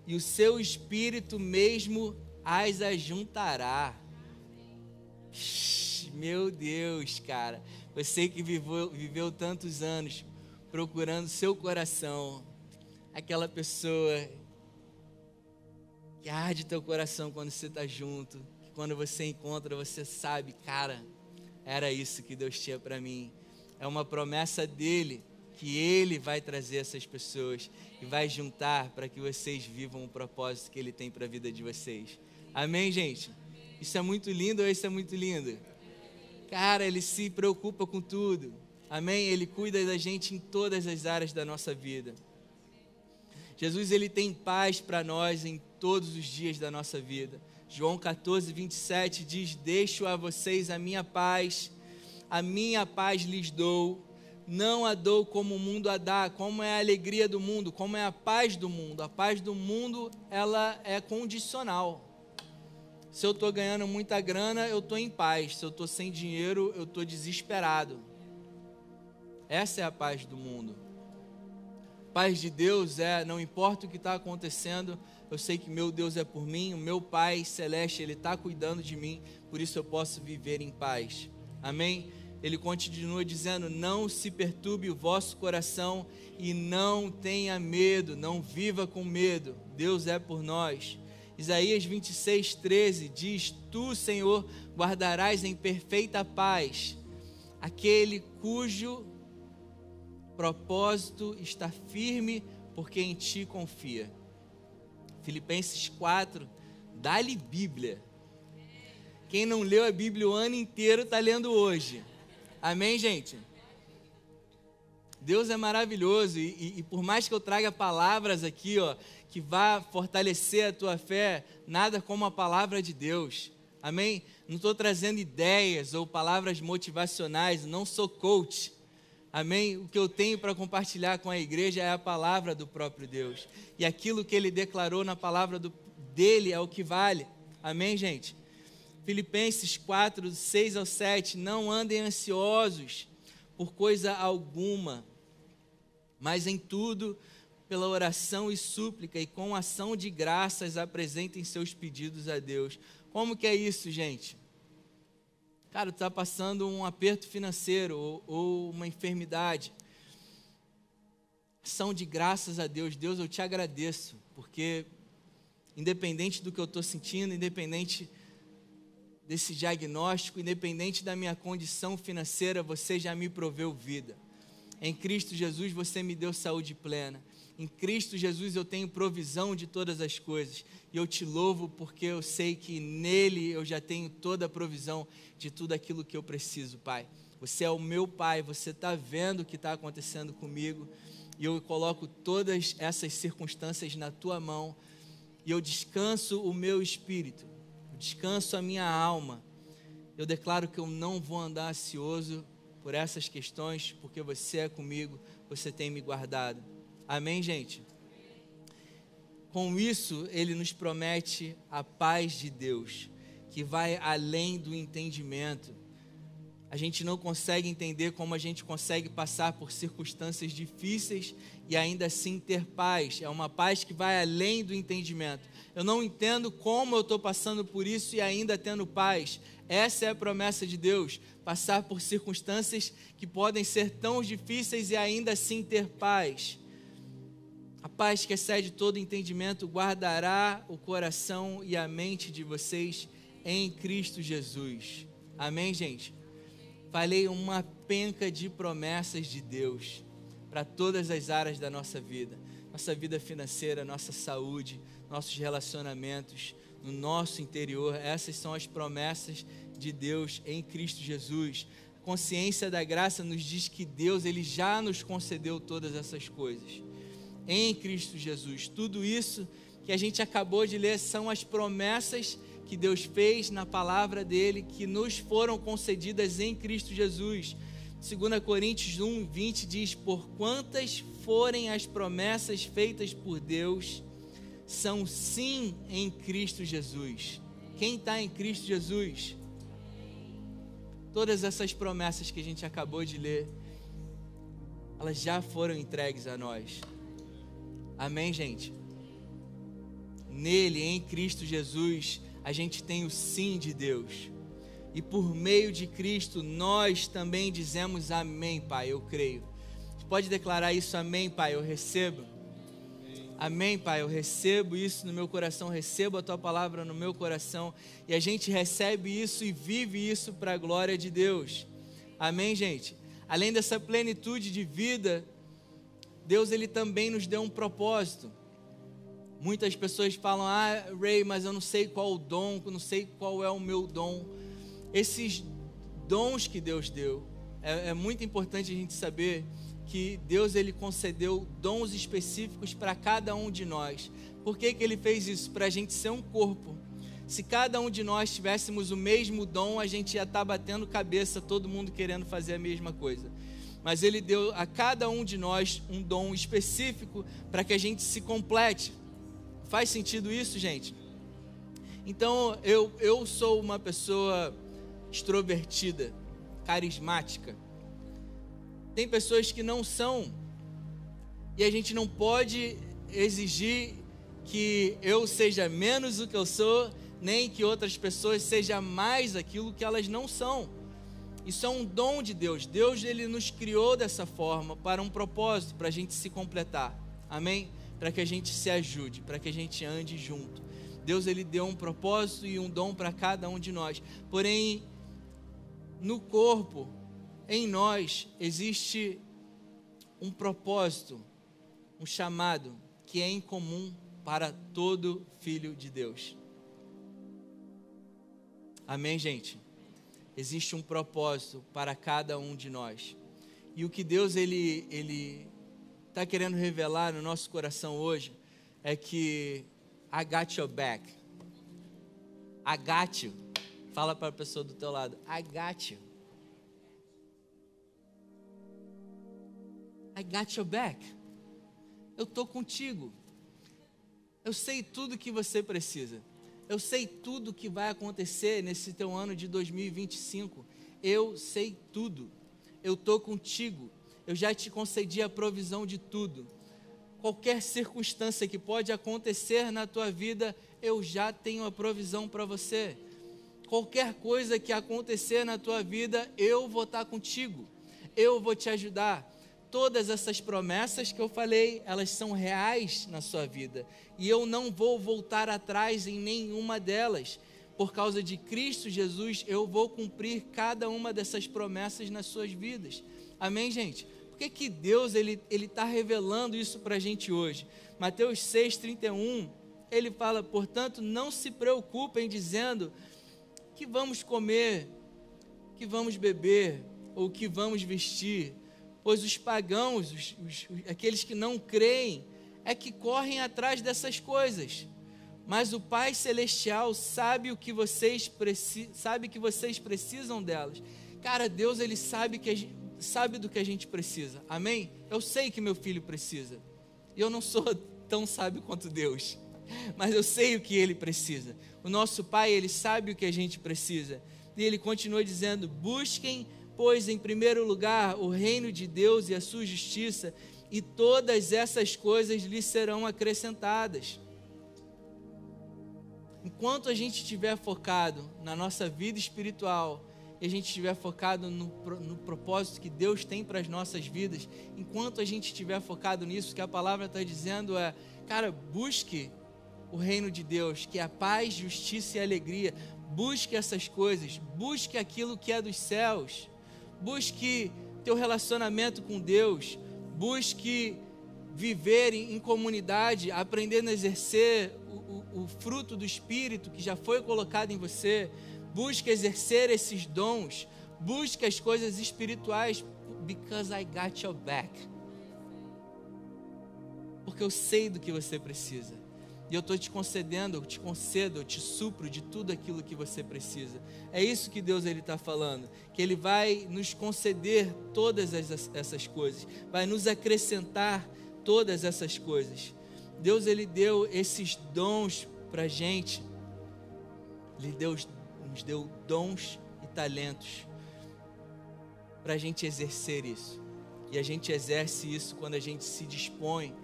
e o seu espírito mesmo as ajuntará. Meu Deus, cara, você que viveu tantos anos procurando seu coração, aquela pessoa que arde teu coração quando você está junto, que quando você encontra, você sabe, cara, era isso que Deus tinha para mim. É uma promessa dele, que ele vai trazer essas pessoas e vai juntar para que vocês vivam o propósito que ele tem para a vida de vocês. Amém, gente? Isso é muito lindo ou isso é muito lindo? Cara, ele se preocupa com tudo. Amém? Ele cuida da gente em todas as áreas da nossa vida. Jesus, ele tem paz para nós em todos os dias da nossa vida. João 14:27 diz: deixo a vocês a minha paz lhes dou. Não a dou como o mundo a dá. Como é a alegria do mundo, como é a paz do mundo. A paz do mundo, ela é condicional. Se eu estou ganhando muita grana, eu estou em paz. Se eu estou sem dinheiro, eu estou desesperado. Essa é a paz do mundo. Paz de Deus é, não importa o que está acontecendo, eu sei que meu Deus é por mim, o meu Pai Celeste, Ele está cuidando de mim, por isso eu posso viver em paz. Amém? Ele continua dizendo: não se perturbe o vosso coração e não tenha medo, não viva com medo, Deus é por nós. Isaías 26:13 diz: tu, Senhor, guardarás em perfeita paz aquele cujo propósito está firme, porque em ti confia. Filipenses 4, dá-lhe Bíblia. Quem não leu a Bíblia o ano inteiro está lendo hoje. Amém, gente? Deus é maravilhoso e por mais que eu traga palavras aqui, que vá fortalecer a tua fé, nada como a palavra de Deus. Amém? Não estou trazendo ideias ou palavras motivacionais, não sou coach. Amém? O que eu tenho para compartilhar com a igreja é a palavra do próprio Deus. E aquilo que ele declarou na palavra dele é o que vale. Amém, gente? Filipenses 4, 6-7, não andem ansiosos por coisa alguma, mas em tudo, pela oração e súplica e com ação de graças, apresentem seus pedidos a Deus. Como que é isso, gente? Cara, tu está passando um aperto financeiro ou uma enfermidade. Ação de graças a Deus. Deus, eu te agradeço, porque independente do que eu estou sentindo, independente desse diagnóstico, independente da minha condição financeira, você já me proveu vida. Em Cristo Jesus você me deu saúde plena. Em Cristo Jesus eu tenho provisão de todas as coisas. E eu te louvo porque eu sei que nele eu já tenho toda a provisão de tudo aquilo que eu preciso, Pai. Você é o meu Pai, você está vendo o que está acontecendo comigo. E eu coloco todas essas circunstâncias na tua mão. E eu descanso o meu espírito, eu descanso a minha alma. Eu declaro que eu não vou andar ansioso por essas questões, porque você é comigo, você tem me guardado. Amém, gente? Com isso, ele nos promete a paz de Deus, que vai além do entendimento. A gente não consegue entender como a gente consegue passar por circunstâncias difíceis e ainda assim ter paz. É uma paz que vai além do entendimento. Eu não entendo como eu estou passando por isso e ainda tendo paz. Essa é a promessa de Deus, passar por circunstâncias que podem ser tão difíceis e ainda assim ter paz. A paz que excede todo entendimento guardará o coração e a mente de vocês em Cristo Jesus. Amém, gente? Falei uma penca de promessas de Deus para todas as áreas da nossa vida financeira, nossa saúde, nossos relacionamentos, no nosso interior. Essas são as promessas de Deus em Cristo Jesus. A consciência da graça nos diz que Deus, ele já nos concedeu todas essas coisas em Cristo Jesus. Tudo isso que a gente acabou de ler são as promessas que Deus fez na palavra dele, que nos foram concedidas em Cristo Jesus. 2 Coríntios 1:20 diz: por quantas forem as promessas feitas por Deus, são sim em Cristo Jesus. Quem está em Cristo Jesus? Todas essas promessas que a gente acabou de ler, elas já foram entregues a nós. Amém, gente? Nele, em Cristo Jesus, a gente tem o sim de Deus. E por meio de Cristo, nós também dizemos amém, Pai, eu creio. Você pode declarar isso? Amém, Pai, eu recebo. Amém, Pai, eu recebo isso no meu coração, recebo a Tua palavra no meu coração. E a gente recebe isso e vive isso para a glória de Deus. Amém, gente? Além dessa plenitude de vida, Deus, ele também nos deu um propósito. Muitas pessoas falam: Ray, mas eu não sei qual o dom, eu não sei qual é o meu dom. Esses dons que Deus deu, é muito importante a gente saber que Deus, ele concedeu dons específicos para cada um de nós. Por que ele fez isso? Para a gente ser um corpo. Se cada um de nós tivéssemos o mesmo dom, a gente ia estar batendo cabeça, todo mundo querendo fazer a mesma coisa. Mas ele deu a cada um de nós um dom específico para que a gente se complete. Faz sentido isso, gente? Então, eu sou uma pessoa extrovertida, carismática. Tem pessoas que não são, e a gente não pode exigir que eu seja menos do que eu sou, nem que outras pessoas sejam mais aquilo que elas não são. Isso é um dom de Deus. Deus, ele nos criou dessa forma para um propósito, para a gente se completar. Amém? Para que a gente se ajude, para que a gente ande junto. Deus, ele deu um propósito e um dom para cada um de nós. Porém, no corpo, em nós, existe um propósito, um chamado que é incomum para todo filho de Deus. Amém, gente? Existe um propósito para cada um de nós. E o que Deus, ele está querendo revelar no nosso coração hoje é que I got your back. I got you. Fala para a pessoa do teu lado: I got you. I got your back. Eu estou contigo. Eu sei tudo que você precisa. Eu sei tudo que vai acontecer nesse teu ano de 2025. Eu sei tudo. Eu estou contigo. Eu já te concedi a provisão de tudo. Qualquer circunstância que pode acontecer na tua vida, eu já tenho a provisão para você. Qualquer coisa que acontecer na tua vida, eu vou estar contigo. Eu vou te ajudar. Todas essas promessas que eu falei, elas são reais na sua vida. E eu não vou voltar atrás em nenhuma delas. Por causa de Cristo Jesus, eu vou cumprir cada uma dessas promessas nas suas vidas. Amém, gente? Por que que Deus ele está revelando isso para a gente hoje? Mateus 6,31, ele fala: portanto, não se preocupem dizendo que vamos comer, que vamos beber, ou que vamos vestir, pois os pagãos, aqueles que não creem, é que correm atrás dessas coisas. Mas o Pai Celestial sabe que vocês precisam delas. Cara, Deus ele sabe do que a gente precisa. Amém? Eu sei que meu filho precisa. E eu não sou tão sábio quanto Deus, mas eu sei o que ele precisa. O nosso Pai, ele sabe o que a gente precisa. E ele continua dizendo: busquem, pois, em primeiro lugar, o reino de Deus e a sua justiça, e todas essas coisas lhes serão acrescentadas. Enquanto a gente estiver focado na nossa vida espiritual, e a gente estiver focado no propósito que Deus tem para as nossas vidas, enquanto a gente estiver focado nisso, que a palavra está dizendo é: cara, busque o reino de Deus, que é a paz, justiça e alegria. Busque essas coisas, busque aquilo que é dos céus, busque teu relacionamento com Deus, busque viver em comunidade, aprendendo a exercer o fruto do Espírito que já foi colocado em você. Busque exercer esses dons, busque as coisas espirituais, because I got your back. Porque eu sei do que você precisa. E eu estou te concedendo, eu te concedo, eu te supro de tudo aquilo que você precisa. É isso que Deus está falando, que Ele vai nos conceder todas essas coisas, vai nos acrescentar todas essas coisas. Deus ele deu esses dons para a gente, nos deu dons e talentos para a gente exercer isso. E a gente exerce isso quando a gente se dispõe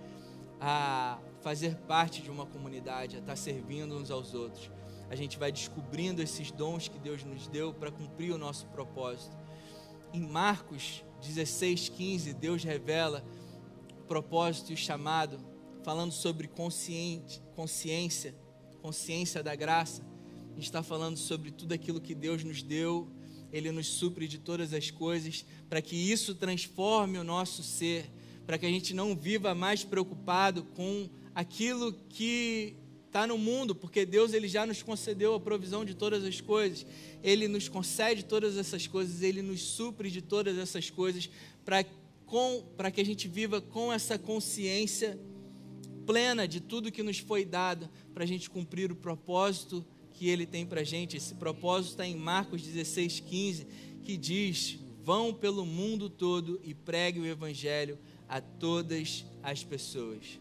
a fazer parte de uma comunidade, a estar servindo uns aos outros. A gente vai descobrindo esses dons que Deus nos deu para cumprir o nosso propósito. Em Marcos 16:15, Deus revela o propósito e o chamado, falando sobre consciência da graça. A gente está falando sobre tudo aquilo que Deus nos deu. Ele nos supre de todas as coisas, para que isso transforme o nosso ser, para que a gente não viva mais preocupado com aquilo que está no mundo, porque Deus ele já nos concedeu a provisão de todas as coisas. Ele nos concede todas essas coisas, Ele nos supre de todas essas coisas, para que a gente viva com essa consciência plena de tudo que nos foi dado, para a gente cumprir o propósito que Ele tem para a gente. Esse propósito está em Marcos 16:15, que diz: vão pelo mundo todo e pregue o Evangelho a todas as pessoas.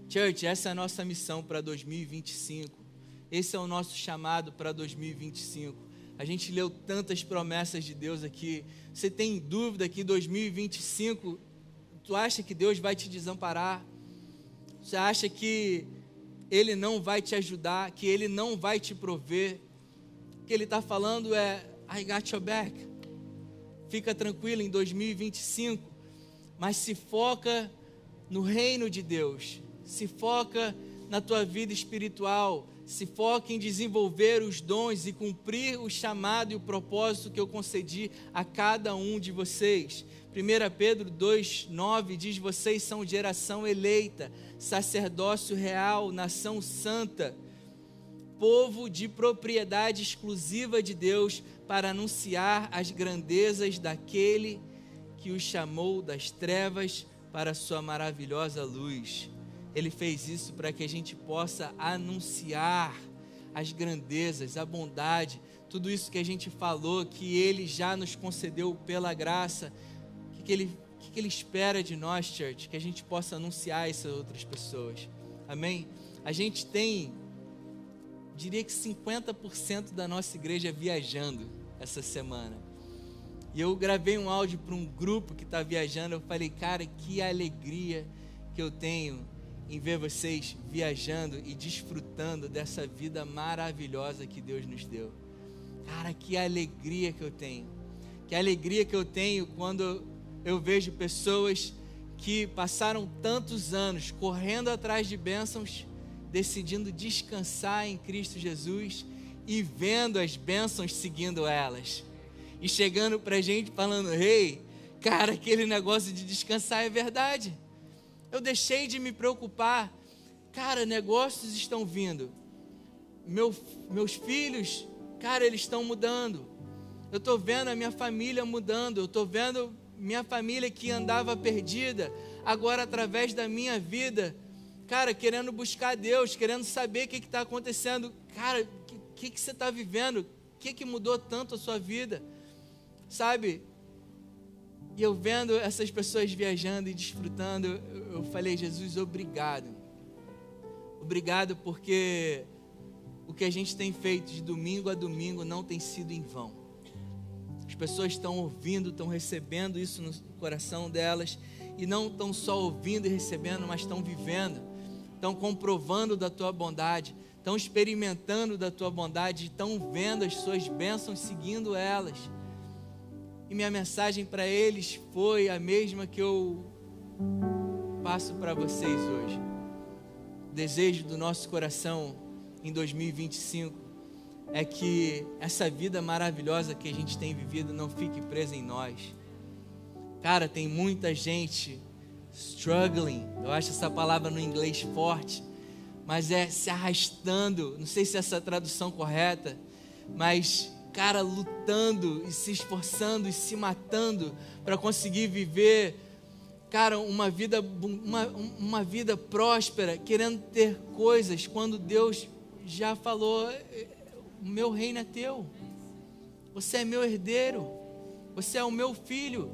Church, essa é a nossa missão para 2025. Esse é o nosso chamado para 2025. A gente leu tantas promessas de Deus aqui. Você tem dúvida que em 2025 tu acha que Deus vai te desamparar? Você acha que Ele não vai te ajudar, que Ele não vai te prover? O que Ele está falando é: I got your back. Fica tranquilo em 2025, mas se foca no reino de Deus, se foca na tua vida espiritual, se foca em desenvolver os dons e cumprir o chamado e o propósito que eu concedi a cada um de vocês. 1 Pedro 2:9 diz: vocês são geração eleita, sacerdócio real, nação santa, povo de propriedade exclusiva de Deus, para anunciar as grandezas daquele que os chamou das trevas para a sua maravilhosa luz. Ele fez isso para que a gente possa anunciar as grandezas, a bondade, tudo isso que a gente falou, que Ele já nos concedeu pela graça. O que Ele espera de nós, church? Que a gente possa anunciar isso a outras pessoas. Amém? A gente tem, diria que 50% da nossa igreja viajando essa semana. E eu gravei um áudio para um grupo que está viajando. Eu falei: cara, que alegria que eu tenho em ver vocês viajando e desfrutando dessa vida maravilhosa que Deus nos deu. Cara, que alegria que eu tenho. Que alegria que eu tenho quando eu vejo pessoas que passaram tantos anos correndo atrás de bênçãos, decidindo descansar em Cristo Jesus e vendo as bênçãos seguindo elas. E chegando para a gente falando: hey, cara, aquele negócio de descansar é verdade. Eu deixei de me preocupar. Cara, negócios estão vindo. Meus filhos, cara, eles estão mudando. Eu estou vendo a minha família mudando. Eu estou vendo minha família que andava perdida, agora através da minha vida, cara, querendo buscar Deus, querendo saber o que está acontecendo. Cara, o que você está vivendo? O que mudou tanto a sua vida? Sabe? E eu vendo essas pessoas viajando e desfrutando, eu falei, Jesus, obrigado. Obrigado porque o que a gente tem feito de domingo a domingo não tem sido em vão. As pessoas estão ouvindo, estão recebendo isso no coração delas, e não estão só ouvindo e recebendo, mas estão vivendo, estão comprovando da tua bondade, estão experimentando da tua bondade, estão vendo as suas bênçãos, seguindo elas. E minha mensagem para eles foi a mesma que eu passo para vocês hoje. O desejo do nosso coração em 2025 é que essa vida maravilhosa que a gente tem vivido não fique presa em nós. Cara, tem muita gente struggling, eu acho essa palavra no inglês forte, mas é se arrastando, não sei se é essa tradução correta, mas, cara, lutando e se esforçando e se matando para conseguir viver, cara, uma vida próspera, querendo ter coisas, quando Deus já falou, o meu reino é teu, você é meu herdeiro, você é o meu filho,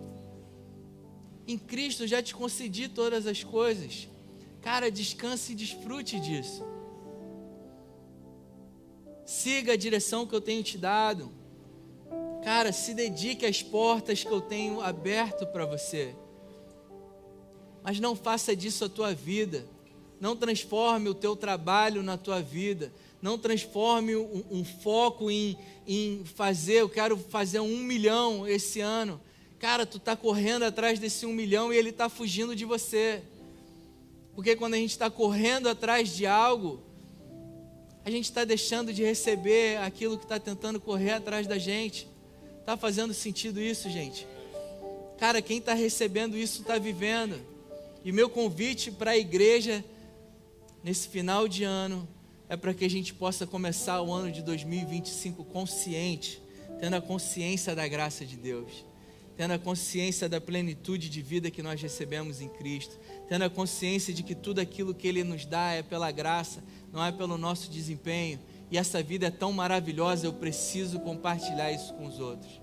em Cristo já te concedi todas as coisas. Cara, descanse e desfrute disso. Siga a direção que eu tenho te dado. Cara, se dedique às portas que eu tenho aberto para você. Mas não faça disso a tua vida. Não transforme o teu trabalho na tua vida. Não transforme um foco em fazer, eu quero fazer 1 milhão esse ano. Cara, tu está correndo atrás desse 1 milhão e ele está fugindo de você. Porque quando a gente está correndo atrás de algo, a gente está deixando de receber aquilo que está tentando correr atrás da gente. Está fazendo sentido isso, gente? Cara, quem está recebendo isso está vivendo. E meu convite para a igreja nesse final de ano é para que a gente possa começar o ano de 2025 consciente, tendo a consciência da graça de Deus, tendo a consciência da plenitude de vida que nós recebemos em Cristo, tendo a consciência de que tudo aquilo que Ele nos dá é pela graça, não é pelo nosso desempenho, e essa vida é tão maravilhosa, eu preciso compartilhar isso com os outros.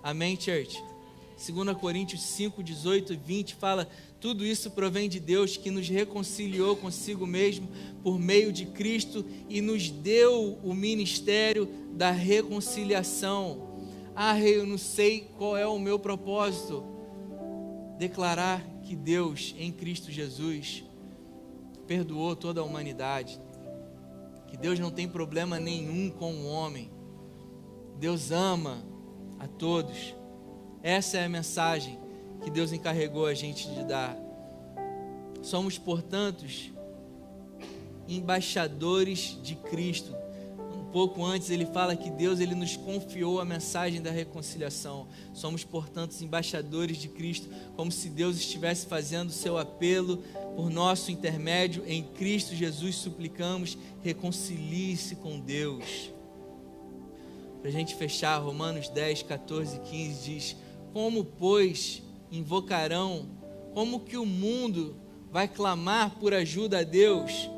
Amém, church? 2 Coríntios 5, 18 e 20 fala, tudo isso provém de Deus que nos reconciliou consigo mesmo por meio de Cristo e nos deu o ministério da reconciliação. Eu não sei qual é o meu propósito. Declarar que Deus, em Cristo Jesus, perdoou toda a humanidade. Que Deus não tem problema nenhum com o homem. Deus ama a todos. Essa é a mensagem que Deus encarregou a gente de dar. Somos, portanto, embaixadores de Cristo. Um pouco antes ele fala que Deus ele nos confiou a mensagem da reconciliação. Somos, portanto, embaixadores de Cristo, como se Deus estivesse fazendo seu apelo por nosso intermédio. Em Cristo Jesus suplicamos, reconcilie-se com Deus. Para a gente fechar, Romanos 10, 14 e 15 diz, como, pois, invocarão, como que o mundo vai clamar por ajuda a Deus?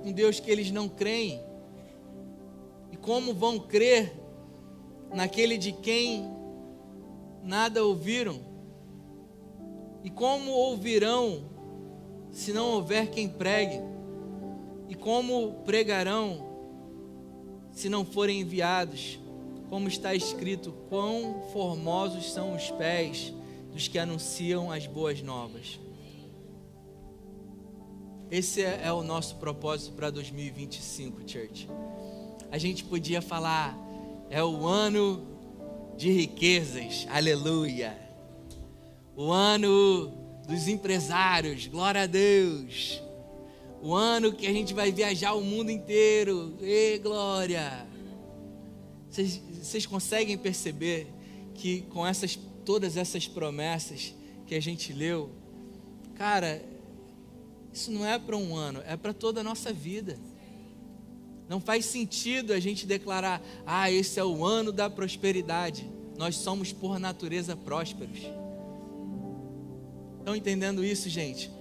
Um Deus que eles não creem. E como vão crer naquele de quem nada ouviram? E como ouvirão se não houver quem pregue? E como pregarão se não forem enviados? Como está escrito, quão formosos são os pés dos que anunciam as boas novas. Esse é o nosso propósito para 2025, church. A gente podia falar, é o ano de riquezas, aleluia. O ano dos empresários, glória a Deus. O ano que a gente vai viajar o mundo inteiro, glória. Vocês conseguem perceber que com essas todas essas promessas que a gente leu, cara, isso não é para um ano, é para toda a nossa vida. Não faz sentido a gente declarar, esse é o ano da prosperidade. Nós somos por natureza prósperos. Estão entendendo isso, gente?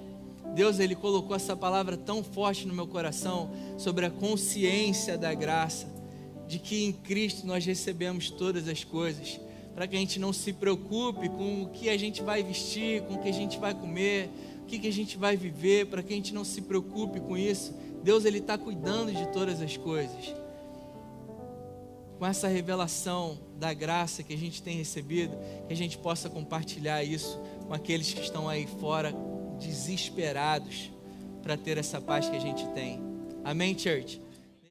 Deus, Ele colocou essa palavra tão forte no meu coração sobre a consciência da graça, de que em Cristo nós recebemos todas as coisas, para que a gente não se preocupe com o que a gente vai vestir, com o que a gente vai comer, o que a gente vai viver, para que a gente não se preocupe com isso. Deus, Ele está cuidando de todas as coisas. Com essa revelação da graça que a gente tem recebido, que a gente possa compartilhar isso com aqueles que estão aí fora, desesperados, para ter essa paz que a gente tem. Amém, church?